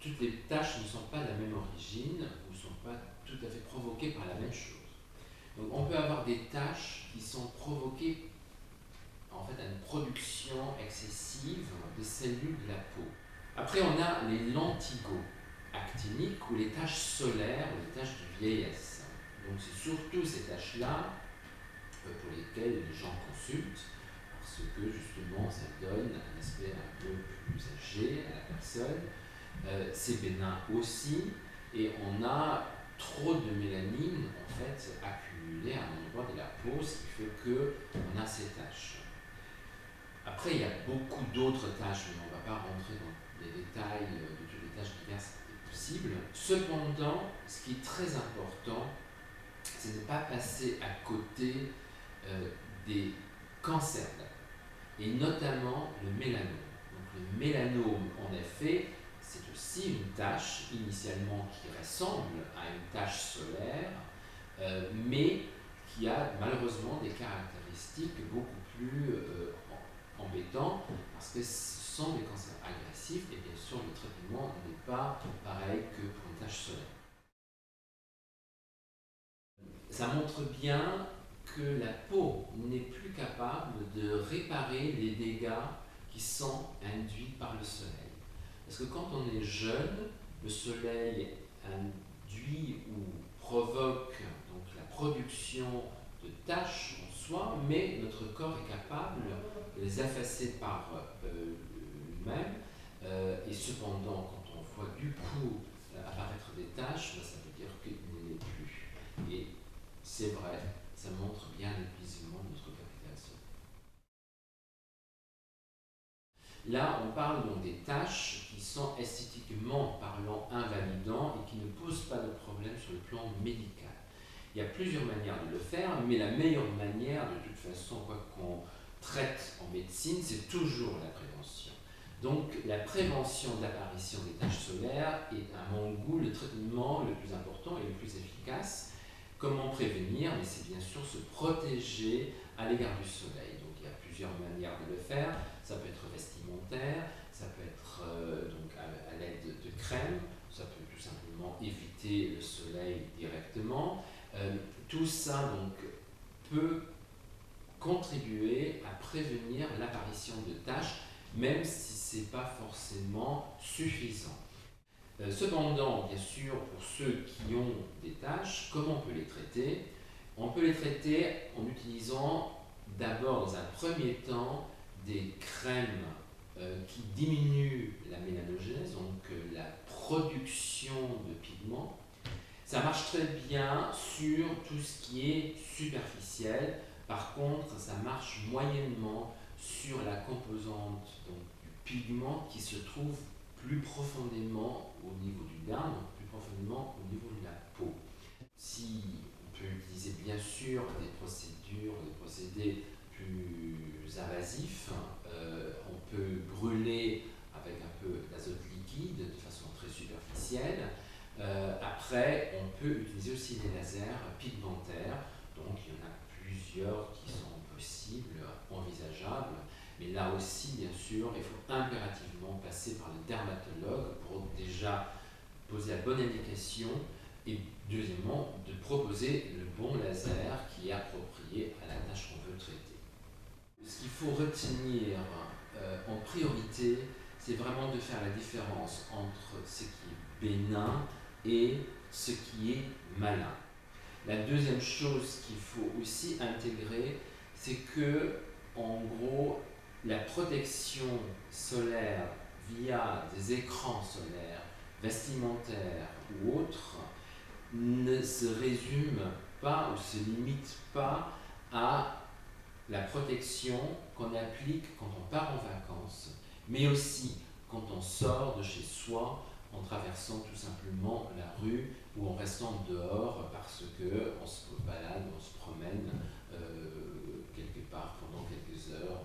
toutes les taches ne sont pas de la même origine ou ne sont pas tout à fait provoquées par la même chose. Donc on peut avoir des taches qui sont provoquées en fait à une production excessive de cellules de la peau. Après on a les lentigo-actiniques ou les taches solaires ou les taches de vieillesse. Donc c'est surtout ces taches-là pour lesquelles les gens consultent parce que justement ça donne un aspect un peu plus âgé à la personne. C'est bénin aussi et on a trop de mélanine en fait accumulée à un endroit de la peau, ce qui fait qu'on a ces taches. Après il y a beaucoup d'autres taches, mais on ne va pas rentrer dans les détails de toutes les taches diverses et possibles. Cependant, ce qui est très important, c'est de ne pas passer à côté des cancers et notamment le mélanome. Donc le mélanome, en effet, c'est aussi une tache initialement qui ressemble à une tache solaire, mais qui a malheureusement des caractéristiques beaucoup plus embêtantes parce que ce sont des cancers agressifs et bien sûr le traitement n'est pas pareil que pour une tache solaire. Ça montre bien que la peau n'est plus capable de réparer les dégâts qui sont induits par le soleil. Parce que quand on est jeune, le soleil induit ou provoque donc la production de taches en soi, mais notre corps est capable de les effacer par lui-même. Et cependant, quand on voit du coup apparaître des taches, ça veut dire qu'il ne l'est plus. Et c'est vrai, ça montre bien l'épuisement de notre capital solaire. Là, on parle donc des taches qui sont esthétiquement parlant invalidants et qui ne posent pas de problème sur le plan médical. Il y a plusieurs manières de le faire, mais la meilleure manière, de toute façon, quoi qu'on traite en médecine, c'est toujours la prévention. Donc la prévention de l'apparition des taches solaires est à mon goût le traitement le plus important et le plus efficace. Comment prévenir? Mais c'est bien sûr se protéger à l'égard du soleil. Donc il y a plusieurs manières de le faire. Ça peut être vestimentaire, ça peut être donc à l'aide de crème, ça peut tout simplement éviter le soleil directement. Tout ça donc peut contribuer à prévenir l'apparition de taches, même si ce n'est pas forcément suffisant. Cependant, bien sûr, pour ceux qui ont des taches, comment on peut les traiter? On peut les traiter en utilisant d'abord, dans un premier temps, des crèmes qui diminuent la mélanogèse, donc la production de pigments. Ça marche très bien sur tout ce qui est superficiel. Par contre, ça marche moyennement sur la composante donc, du pigment qui se trouve plus profondément au niveau du derme, plus profondément au niveau de la peau. Si on peut utiliser bien sûr des procédés plus invasifs, on peut brûler avec un peu d'azote liquide de façon très superficielle. Après, on peut utiliser aussi des lasers pigmentaires, donc il y en a plusieurs qui sont possibles, envisageables. Mais là aussi, bien sûr, il faut impérativement passer par le dermatologue pour déjà poser la bonne indication et deuxièmement, de proposer le bon laser qui est approprié à la tâche qu'on veut traiter. Ce qu'il faut retenir en priorité, c'est vraiment de faire la différence entre ce qui est bénin et ce qui est malin. La deuxième chose qu'il faut aussi intégrer, c'est que, en gros, la protection solaire via des écrans solaires, vestimentaires ou autres, ne se résume pas ou se limite pas à la protection qu'on applique quand on part en vacances, mais aussi quand on sort de chez soi en traversant tout simplement la rue ou en restant dehors parce qu'on se balade, on se promène quelque part pendant quelques heures